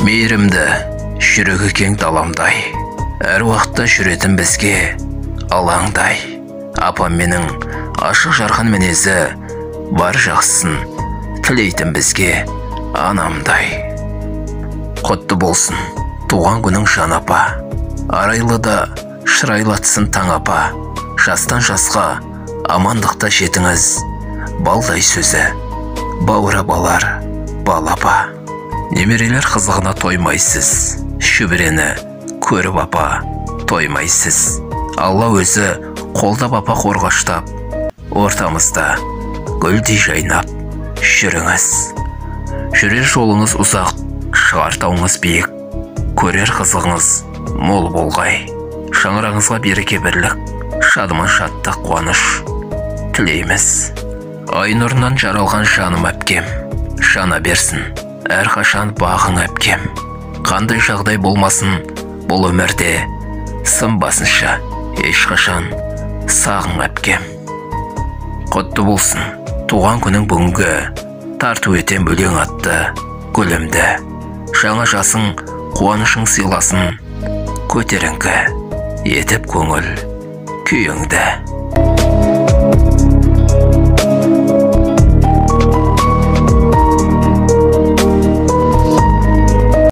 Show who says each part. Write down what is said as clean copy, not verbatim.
Speaker 1: Мейірімді, жүрегі кең даламдай, әр уақытта жүретін бізге алаңдай. Апам менің ашық жарқын мінезі, бар жақсысын тілейтін бізге анамдай. Құтты болсын туған күнің жан апа, арайлы да шырайлатсын таң апа. Жастан жасқа амандықта жетіңіз, балдай сөзі бауыра балар бал апа. Немерелер қызығына тоймайсыз, шөберені көріп апа тоймайсыз. Алла өзі қолдап апа қорғаштап, ортамызда гүлдей жайнап жүріңіз. Жүрер жолыңыз ұзақ, шығар тауыңыз биік, көрер қызығыңыз мол болғай. Шаңырағыңызға береке бірлік, шадыман шаттық қуаныш тілейміз. Ай нұрынан жаралған жаным әпкем, жана берсін әрқашан бағың әпкем. Қандай жағдай болмасын бұл өмірде, сынбасынша ешқашан сағың әпкем. Құтты болсын туған күнің бүгінгі, тарту етем өлең атты гүлімді. Жаңа жасың қуанышың сыйласын, көтеріңкі етіп көңіл күйіңді.